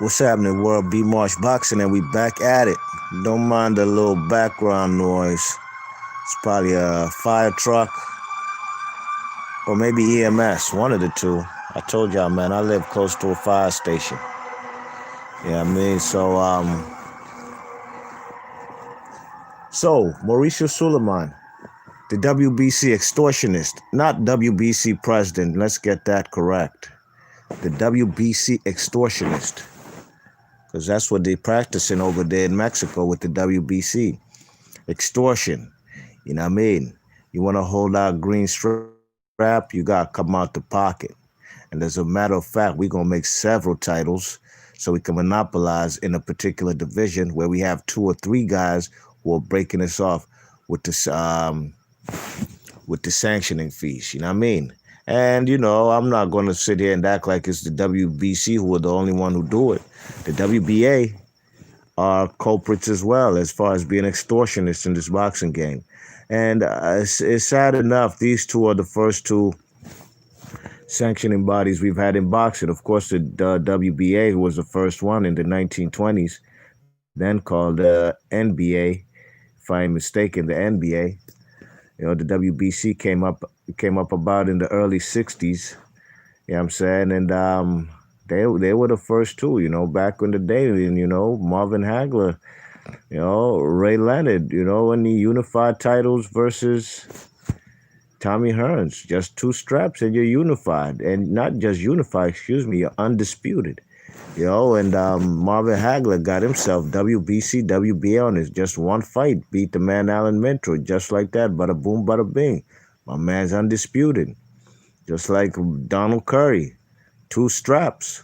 What's happening, World B Marsh Boxing, and we back at it. Don't mind the little background noise. It's probably a fire truck or maybe EMS, one of the two. I told y'all, man, I live close to a fire station. Yeah, I mean, so Mauricio Suliaman, the WBC extortionist, not WBC president. Let's get that correct. The WBC extortionist. Because that's what they're practicing over there in Mexico with the WBC. Extortion. You know what I mean? You want to hold out green strap, you got to come out the pocket. And as a matter of fact, we're going to make several titles so we can monopolize in a particular division where we have 2 or 3 guys who are breaking us off with the sanctioning fees. You know what I mean? And, you know, I'm not going to sit here and act like it's the WBC who are the only one who do it. The WBA are culprits as well as far as being extortionists in this boxing game. And it's sad enough, these 2 are the first 2 sanctioning bodies we've had in boxing. Of course, the WBA, who was the first one in the 1920s, then called the NBA, if I'm mistaken, the NBA. You know, the WBC came up about in the early 60s, you know what I'm saying? And they were the first 2, you know, back in the day. And, you know, Marvin Hagler, you know, Ray Leonard, you know, in the unified titles versus Tommy Hearns. Just 2 straps and you're unified. And not just unified, you're undisputed. You know, and Marvin Hagler got himself WBC, WBA on his just 1 fight. Beat the man Alan Mintro, just like that. Bada boom, bada bing. My man's undisputed. Just like Donald Curry, 2 straps.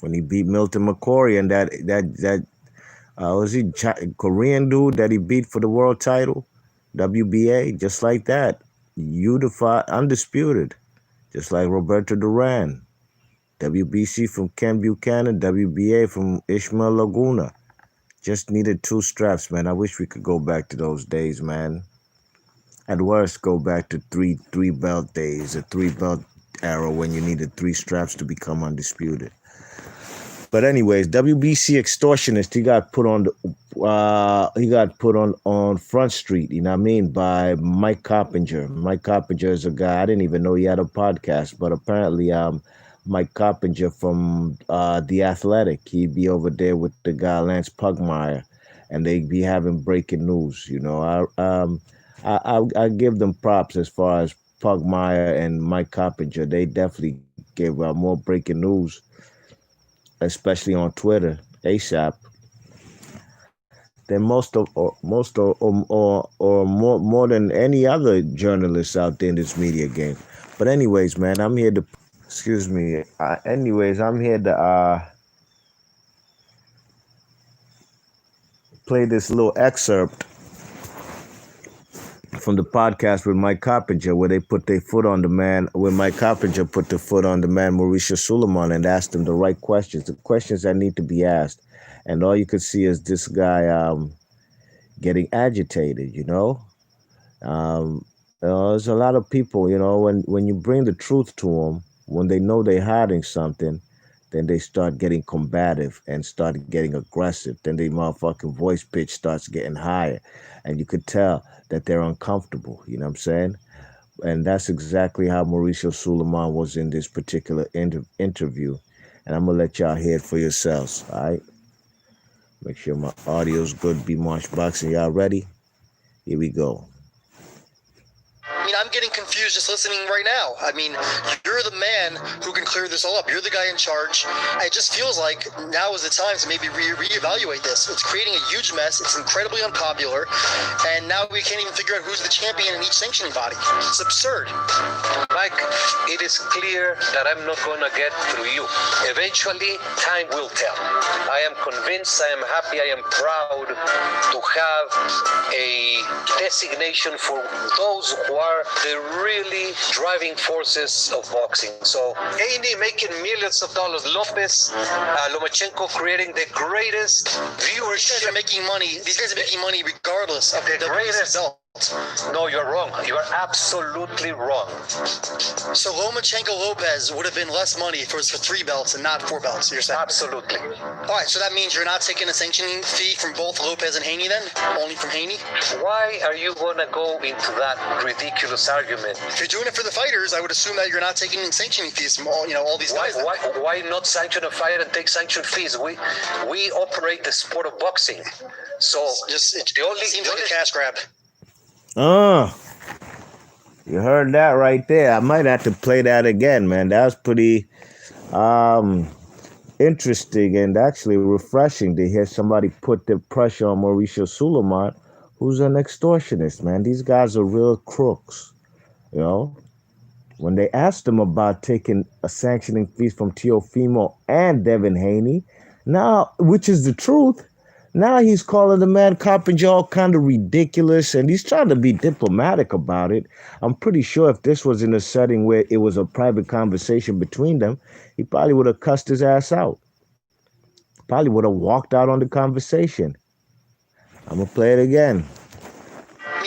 When he beat Milton McCory and that was he Korean dude that he beat for the world title, WBA, just like that. Unified, undisputed. Just like Roberto Duran. WBC from Ken Buchanan, WBA from Ishmael Laguna. Just needed 2 straps, man. I wish we could go back to those days, man. At worst, go back to three belt days, a 3 belt era when you needed 3 straps to become undisputed. But anyways, WBC extortionist, he got put on Front Street, you know what I mean, by Mike Coppinger. Mike Coppinger is a guy, I didn't even know he had a podcast, but apparently Mike Coppinger from The Athletic, he'd be over there with the guy Lance Pugmire, and they'd be having breaking news. You know, I give them props as far as Pugmire and Mike Coppinger. They definitely gave more breaking news, especially on Twitter, ASAP, than most more than any other journalists out there in this media game. But anyways, man, I'm here to. Excuse me. I'm here to play this little excerpt from the podcast with Mike Coppinger, where they put their foot on the man, where Mike Coppinger put the foot on the man, Mauricio Suliaman, and asked him the right questions, the questions that need to be asked. And all you could see is this guy getting agitated, you know? There's a lot of people, you know, when you bring the truth to them, when they know they're hiding something, then they start getting combative and start getting aggressive. Then their motherfucking voice pitch starts getting higher. And you could tell that they're uncomfortable, you know what I'm saying? And that's exactly how Mauricio Suliaman was in this particular interview. And I'm going to let y'all hear it for yourselves, all right? Make sure my audio's good. B Marsh Boxing, y'all ready? Here we go. I mean, I'm getting confused just listening right now. I mean, you're the man who can clear this all up. You're the guy in charge. It just feels like now is the time to maybe reevaluate this. It's creating a huge mess. It's incredibly unpopular. And now we can't even figure out who's the champion in each sanctioning body. It's absurd. Mike, it is clear that I'm not going to get through you. Eventually, time will tell. I am convinced, I am happy, I am proud to have a designation for those who are the really driving forces of boxing. So, Haney making millions of dollars, Lopez, Lomachenko creating the greatest viewership. These guys are making money. These guys are making money regardless of the greatest No, you're wrong. You are absolutely wrong. So Lomachenko Lopez would have been less money if it was for 3 belts and not 4 belts, you're saying? Absolutely. All right, so that means you're not taking a sanctioning fee from both Lopez and Haney then? Only from Haney? Why are you gonna go into that ridiculous argument? If you're doing it for the fighters, I would assume that you're not taking in sanctioning fees from all these guys. Why not sanction a fight and take sanction fees? We operate the sport of boxing. So It seems like a cash grab. You heard that right there. I might have to play that again, man. That was pretty interesting and actually refreshing to hear somebody put the pressure on Mauricio Suliaman, who's an extortionist, man. These guys are real crooks, you know. When they asked him about taking a sanctioning fees from Teofimo and Devin Haney, now, which is the truth, now he's calling the man Coppinger all kind of ridiculous, and he's trying to be diplomatic about it. I'm pretty sure if this was in a setting where it was a private conversation between them, he probably would have cussed his ass out. Probably would have walked out on the conversation. I'm going to play it again.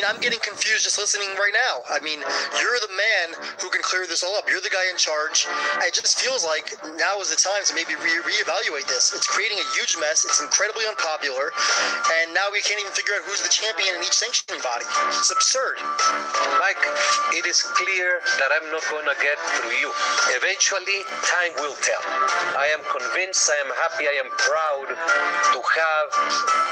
I'm getting confused just listening right now. You're the man who can clear this all up. You're the guy in charge. It just feels like now is the time to maybe reevaluate this. It's creating a huge mess. It's incredibly unpopular. And now we can't even figure out who's the champion in each sanctioning body. It's absurd. Mike, it is clear that I'm not going to get through you. Eventually, time will tell. I am convinced, I am happy, I am proud to have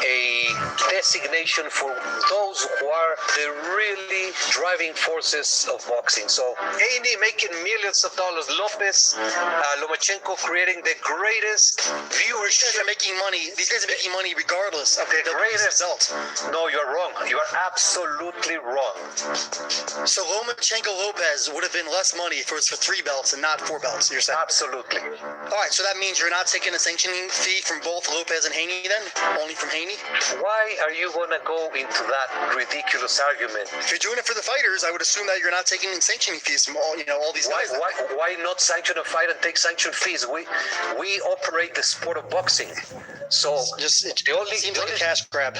a designation for those who are the really driving forces of boxing. So, Haney making millions of dollars, Lomachenko creating the greatest viewership. These guys are making money. These guys are making money regardless of the greatest result. No, you're wrong. You are absolutely wrong. So Lomachenko Lopez would have been less money if it was for 3 belts and not 4 belts, you're saying? Absolutely. All right, so that means you're not taking a sanctioning fee from both Lopez and Haney then? Only from Haney? Why are you going to go into that ridiculous argument? If you're doing it for the fighters, I would assume that you're not taking in sanctioning fees from all these guys. Why not sanction a fight and take sanction fees? We operate the sport of boxing. So it seems like a cash grab.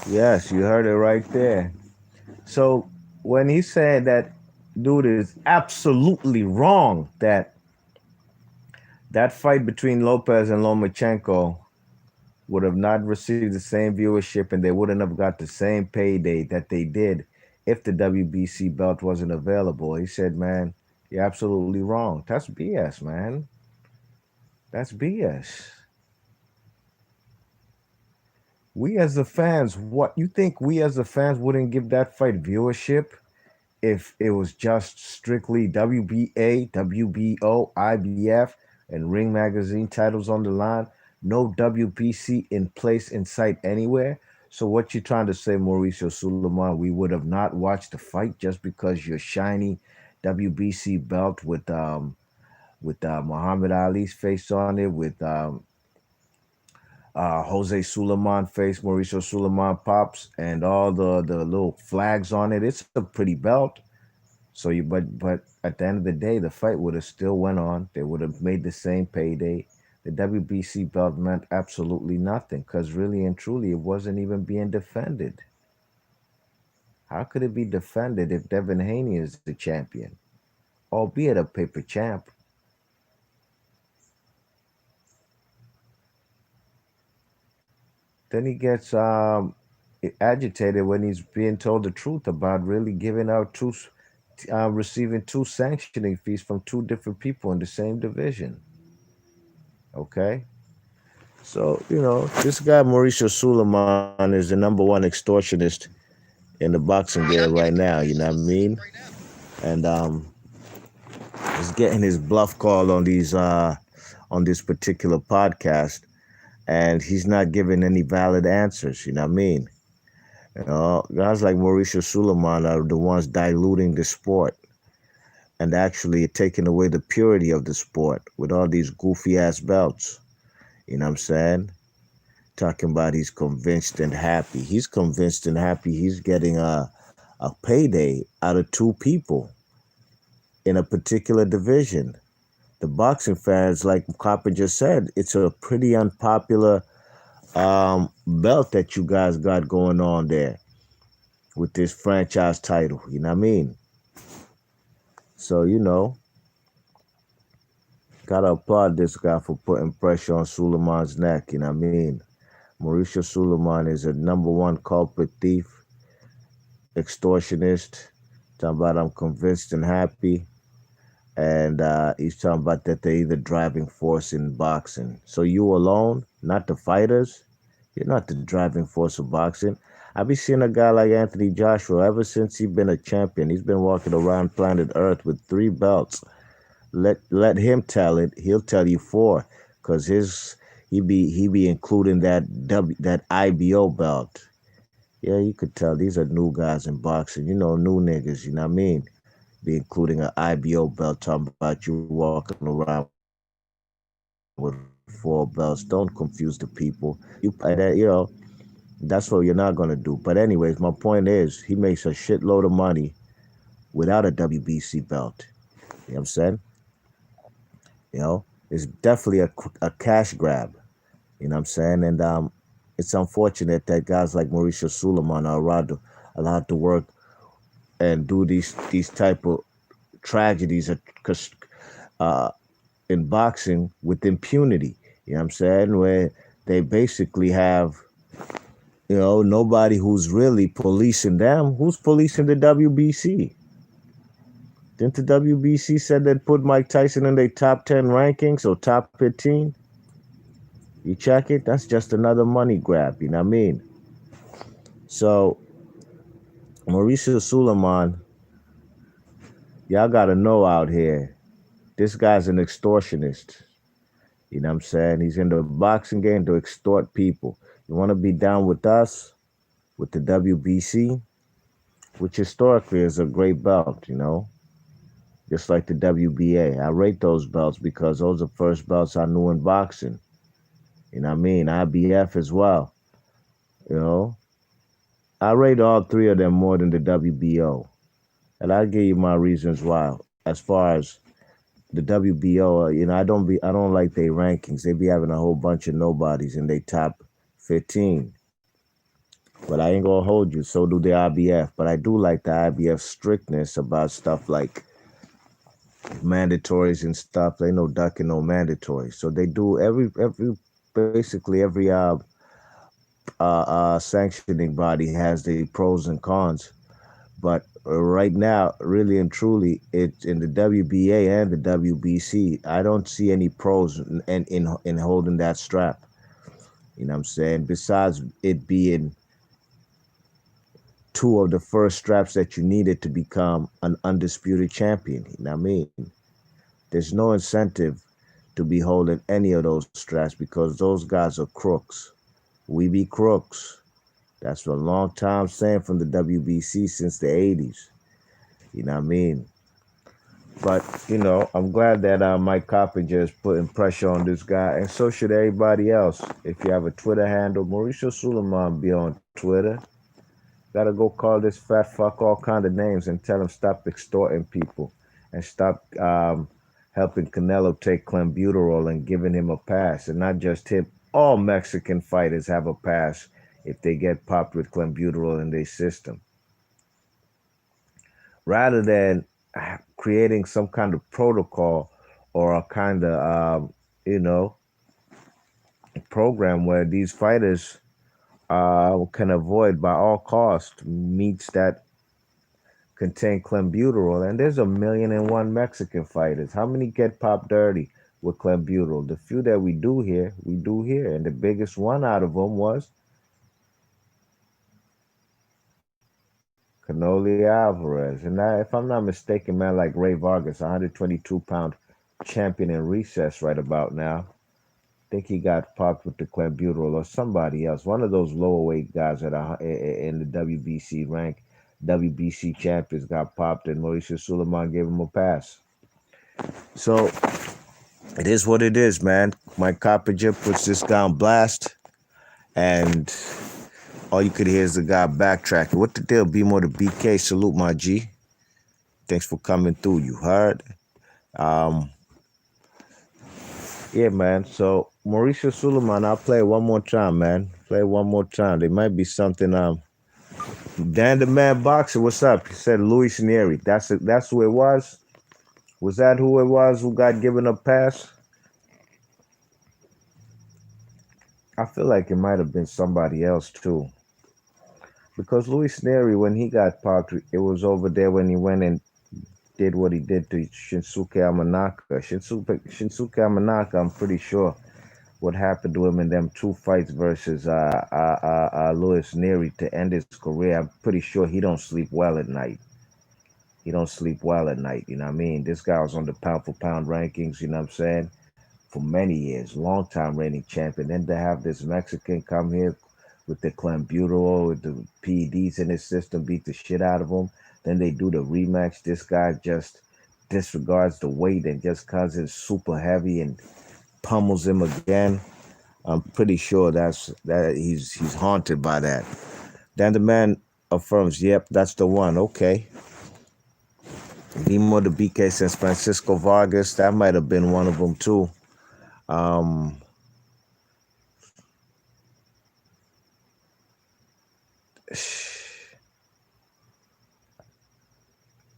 Yes, you heard it right there. So when he said that dude is absolutely wrong, that fight between Lopez and Lomachenko would have not received the same viewership and they wouldn't have got the same payday that they did if the WBC belt wasn't available. He said, man, you're absolutely wrong. That's BS, man. That's BS. We as the fans, what you think we as the fans wouldn't give that fight viewership if it was just strictly WBA, WBO, IBF, and Ring Magazine titles on the line? No WBC in place in sight anywhere. So what you trying to say, Mauricio Suliaman? We would have not watched the fight just because your shiny WBC belt with Muhammad Ali's face on it, with Jose Suliman face, Mauricio Suliman pops, and all the little flags on it. It's a pretty belt. So but at the end of the day, the fight would have still went on. They would have made the same payday. The WBC belt meant absolutely nothing because really and truly it wasn't even being defended. How could it be defended if Devin Haney is the champion, albeit a paper champ? Then he gets agitated when he's being told the truth about really giving out receiving 2 sanctioning fees from 2 different people in the same division. Okay? So, this guy, Mauricio Suliman, is the number 1 extortionist in the boxing game right now, you know what I mean? And he's getting his bluff called on this particular podcast, and he's not giving any valid answers, you know what I mean? Guys like Mauricio Suliman are the ones diluting the sport and actually taking away the purity of the sport with all these goofy ass belts. You know what I'm saying? Talking about he's convinced and happy. He's convinced and happy he's getting a payday out of 2 people in a particular division. The boxing fans, like Coppinger just said, it's a pretty unpopular belt that you guys got going on there with this franchise title. You know what I mean? So, gotta applaud this guy for putting pressure on Suleiman's neck. You know what I mean? Mauricio Suleiman is a number one culprit thief, extortionist. Talking about I'm convinced and happy. And he's talking about that they're the driving force in boxing. So you alone, not the fighters, you're not the driving force of boxing. I be seeing a guy like Anthony Joshua ever since he's been a champion. He's been walking around planet Earth with 3 belts. Let him tell it. He'll tell you 4, cause he be including that IBO belt. Yeah, you could tell these are new guys in boxing. New niggas. You know what I mean? Be including an IBO belt. Talking about you walking around with 4 belts. Don't confuse the people. That's what you're not gonna do. But anyways, my point is he makes a shitload of money without a WBC belt. You know what I'm saying? It's definitely a cash grab. You know what I'm saying? And it's unfortunate that guys like Mauricio Suleiman are allowed to work and do these type of tragedies uh, in boxing with impunity. You know what I'm saying? Where they basically have, nobody who's really policing them. Who's policing the WBC? Didn't the WBC said they'd put Mike Tyson in their top 10 rankings or top 15? You check it, that's just another money grab, you know what I mean? So, Mauricio Suleiman, y'all gotta know out here, this guy's an extortionist. You know what I'm saying? He's in the boxing game to extort people. You wanna be down with us, with the WBC, which historically is a great belt, just like the WBA. I rate those belts because those are first belts I knew in boxing. You know what I mean? IBF as well. You know, I rate all 3 of them more than the WBO, and I'll give you my reasons why. As far as the WBO, I don't like their rankings. They be having a whole bunch of nobodies in their top 15. But I ain't gonna hold you. So do the IBF. But I do like the IBF strictness about stuff like mandatories and stuff. They no ducking, no mandatories. So they do basically every sanctioning body has the pros and cons. But right now, really and truly, it's in the WBA and the WBC. I don't see any pros in holding that strap. You know what I'm saying? Besides it being 2 of the first straps that you needed to become an undisputed champion. You know what I mean? There's no incentive to be holding any of those straps because those guys are crooks. We be crooks. That's a long time saying from the WBC since the 80s. You know what I mean? But, I'm glad that Mike Coppinger is putting pressure on this guy, and so should everybody else. If you have a Twitter handle, Mauricio Suleiman be on Twitter. Gotta go call this fat fuck all kind of names and tell him stop extorting people and stop helping Canelo take clenbuterol and giving him a pass. And not just him. All Mexican fighters have a pass if they get popped with clenbuterol in their system. Rather than creating some kind of protocol or a kind of, program where these fighters can avoid by all costs meats that contain clenbuterol. And there's 1,000,001 Mexican fighters. How many get popped dirty with clenbuterol? The few that we do here. And the biggest one out of them was Canoli Alvarez. And if I'm not mistaken, man, like Ray Vargas, 122-pound champion in recess right about now. I think he got popped with the clenbuterol or somebody else. One of those lower weight guys in the WBC rank, WBC champions got popped, and Mauricio Suleiman gave him a pass. So it is what it is, man. Mike Coppinger puts this guy on blast, and all you could hear is the guy backtracking. What the deal? Be more the BK. Salute, my G. Thanks for coming through. You heard? Yeah, man. So Mauricio Suliman, I'll play it one more time, man. Play it one more time. There might be something. Dan the Man Boxer, what's up? He said Luis Neri. That's who it was. Was that who it was who got given a pass? I feel like it might have been somebody else too. Because Luis Neri, when he got popped, it was over there when he went and did what he did to Shinsuke Amanaka. Shinsuke Amanaka, I'm pretty sure what happened to him in them two fights versus Luis Neri to end his career. I'm pretty sure he don't sleep well at night. He don't sleep well at night. You know what I mean? This guy was on the pound for pound rankings. You know what I'm saying? For many years, long time reigning champion. Then to have this Mexican come here with the clenbuterol, with the PEDs in his system, beat the shit out of him. Then they do the rematch. This guy just disregards the weight and just comes in super heavy and pummels him again. I'm pretty sure that he's haunted by that. Then the man affirms, "Yep, that's the one." Okay. Nemo the BK says Francisco Vargas. That might have been one of them too. Um,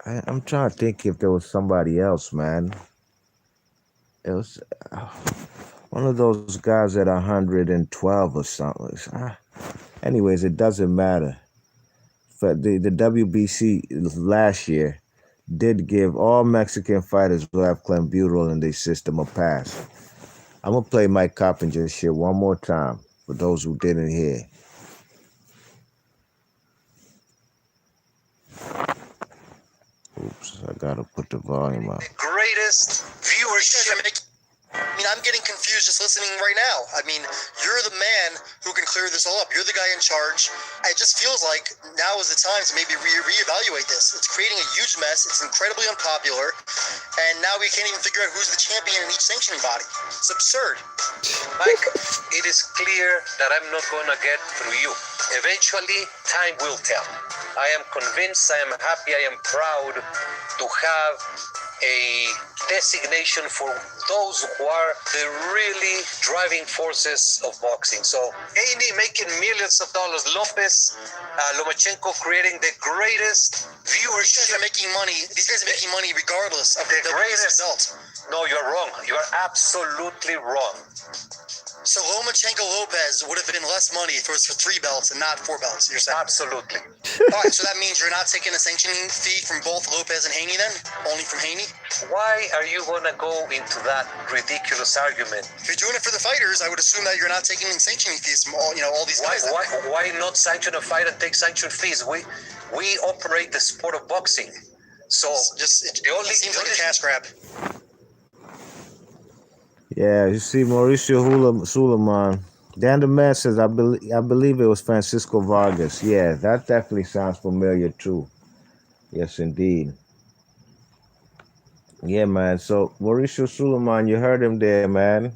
I'm trying to think if there was somebody else, man. It was one of those guys at 112 or something. Anyways, it doesn't matter. The WBC last year did give all Mexican fighters who have clenbuterol in their system a pass. I'm gonna play Mike Coppinger shit one more time for those who didn't hear. Oops, I gotta put the volume up. The greatest viewership. I'm getting confused just listening right now. You're the man who can clear this all up. You're the guy in charge. It just feels like now is the time to maybe reevaluate this. It's creating a huge mess. It's incredibly unpopular. And now we can't even figure out who's the champion in each sanctioning body. It's absurd. Mike, it is clear that I'm not going to get through you. Eventually, time will tell. I am convinced, I am happy, I am proud to have a designation for those who are the really driving forces of boxing. So, Haney making millions of dollars, Lomachenko creating the greatest viewership. These guys are making money regardless of the greatest belt. No, you're wrong. You're absolutely wrong. So Lomachenko Lopez would have been less money if it was for 3 belts and not 4 belts, you're saying? Absolutely. All right, so that means you're not taking a sanctioning fee from both Lopez and Haney then? Only from Haney? Why are you going to go into that ridiculous argument? If you're doing it for the fighters, I would assume that you're not taking in sanctioning fees from all these guys. Why not sanction a fight and take sanction fees? We operate the sport of boxing. So it seems like a cash grab. Yeah, you see, Mauricio Suliman. Dan the Man says, I believe it was Francisco Vargas. Yeah, that definitely sounds familiar too. Yes, indeed. Yeah, man. So Mauricio Suliman, you heard him there, man.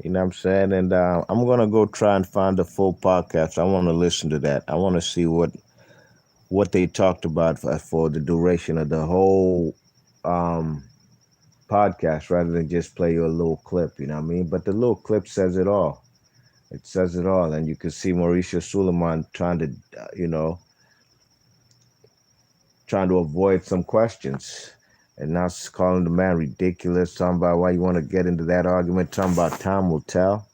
You know what I'm saying? And I'm gonna go try and find the full podcast. I want to listen to that. I want to see what they talked about for the duration of the whole podcast, rather than just play you a little clip. You know what I mean? But the little clip says it all. It says it all, and you can see Mauricio Suliman trying to, trying to avoid some questions, and now calling the man ridiculous, talking about why you want to get into that argument, talking about time will tell.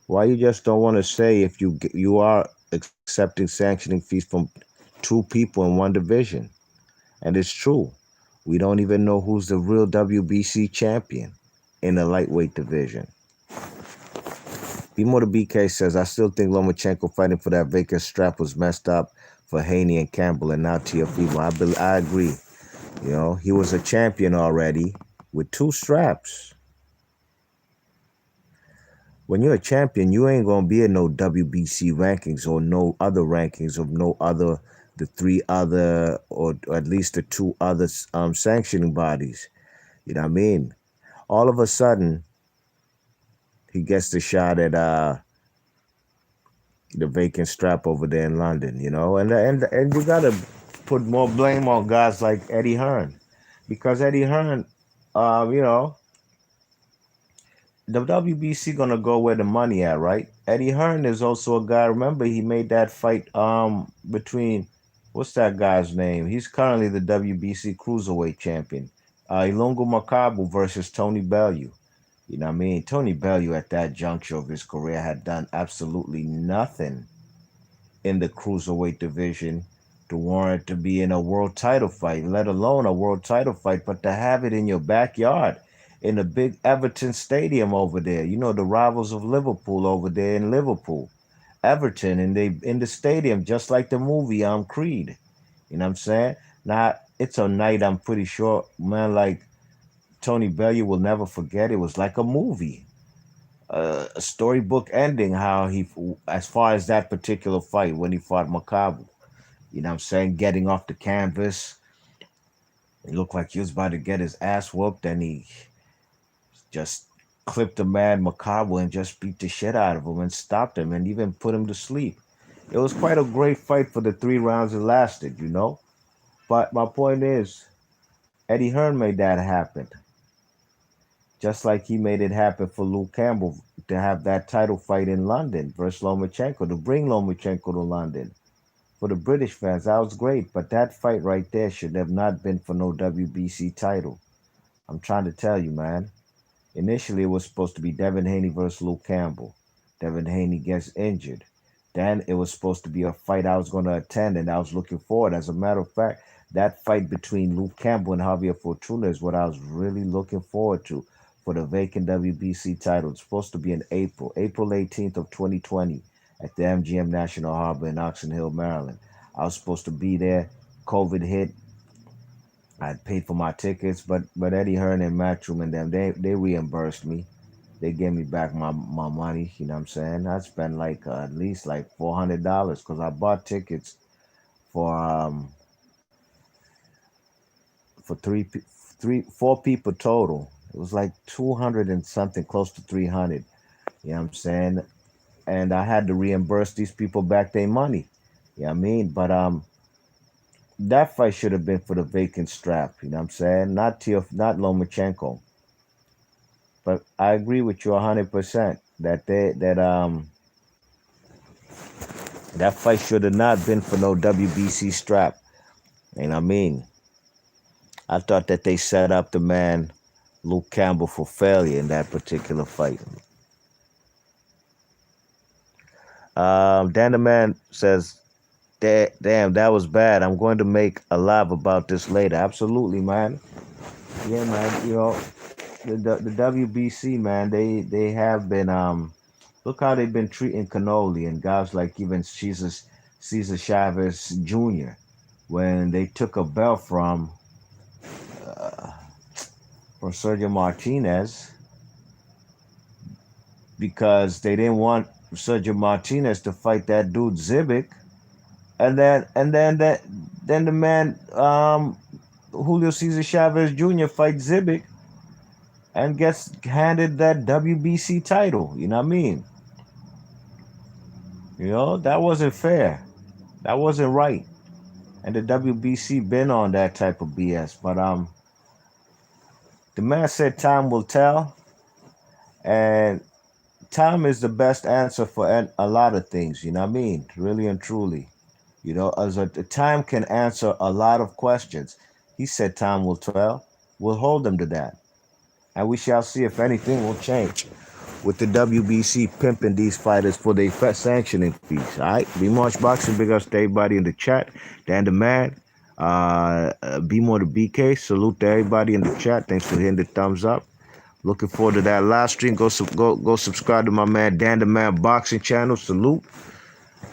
Why you just don't want to say if you are accepting sanctioning fees from 2 people in 1 division, and it's true. We don't even know who's the real WBC champion in the lightweight division. Bimo the BK says, I still think Lomachenko fighting for that vacant strap was messed up for Haney and Campbell and now Teofimo. I agree. He was a champion already with 2 straps. When you're a champion, you ain't going to be in no WBC rankings or no other rankings of the 3 other, or at least the 2 other sanctioning bodies. You know what I mean? All of a sudden, he gets the shot at the vacant strap over there in London, and you gotta put more blame on guys like Eddie Hearn, because Eddie Hearn, the WBC gonna go where the money at, right? Eddie Hearn is also a guy. Remember, he made that fight between what's that guy's name? He's currently the WBC cruiserweight champion. Ilungu Makabu versus Tony Bellew. You know what I mean? Tony Bellew at that juncture of his career had done absolutely nothing in the cruiserweight division to warrant to be in a world title fight, let alone a world title fight, but to have it in your backyard in the big Everton Stadium over there. You know, the rivals of Liverpool over there in Liverpool. Everton, and they in the stadium, just like the movie Creed. You know what I'm saying? Now it's a night I'm pretty sure, man, like Tony Bellew will never forget. It was like a movie, a storybook ending. How he, as far as that particular fight when he fought Makabu, you know what I'm saying, getting off the canvas, he looked like he was about to get his ass whooped, and he just clipped the man Makabu and just beat the shit out of him and stopped him and even put him to sleep. It was quite a great fight for the 3 rounds it lasted, you know. But my point is, Eddie Hearn made that happen. Just like he made it happen for Luke Campbell to have that title fight in London versus Lomachenko, to bring Lomachenko to London. For the British fans, that was great. But that fight right there should have not been for no WBC title. I'm trying to tell you, man. Initially, it was supposed to be Devin Haney versus Luke Campbell. Devin Haney gets injured. Then it was supposed to be a fight I was going to attend, and I was looking forward. As a matter of fact, that fight between Luke Campbell and Javier Fortuna is what I was really looking forward to for the vacant WBC title. It's supposed to be in April 18th of 2020 at the MGM National Harbor in Oxon Hill, Maryland. I was supposed to be there. COVID hit. I had paid for my tickets, but Eddie Hearn and Matchroom and them, they reimbursed me. They gave me back my money. You know what I'm saying? I spent like at least like $400 because I bought tickets for for four people total. It was like 200 and something, close to 300. You know what I'm saying? And I had to reimburse these people back their money. You know what I mean? But that fight should have been for the vacant strap. You know what I'm saying? Not Lomachenko. But I agree with you 100% that that fight should have not been for no WBC strap. You know what I mean? I thought that they set up the man Luke Campbell for failure in that particular fight. Dan the Man says, damn, that was bad. I'm going to make a live about this later. Absolutely, man. Yeah, man. You know, the WBC, man, they have been look how they've been treating Cannoli and guys like even Cesar Chavez Jr. when they took a belt uh, from Sergio Martinez because they didn't want Sergio Martinez to fight that dude Zibic, and then the man Julio Cesar Chavez Jr. fights Zibic and gets handed that WBC title. You know what I mean? You know, that wasn't fair. That wasn't right. And the WBC been on that type of BS. But the man said time will tell, and time is the best answer for a lot of things. You know what I mean? Really and truly. You know, the time can answer a lot of questions. He said time will tell. We'll hold him to that. And we shall see if anything will change with the WBC pimping these fighters for their sanctioning fees. All right, Be March Boxing, big ups to everybody in the chat. Dan the Man, Be More the BK, salute to everybody in the chat. Thanks for hitting the thumbs up. Looking forward to that live stream. Go subscribe to my man Dan the Man Boxing channel. Salute.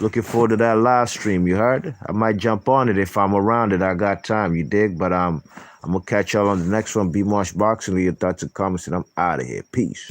Looking forward to that live stream. You heard? I might jump on it if I'm around it. I got time. You dig? But I'm gonna catch y'all on the next one. Be Marsh Boxing. Leave your thoughts and comments, and I'm out of here. Peace.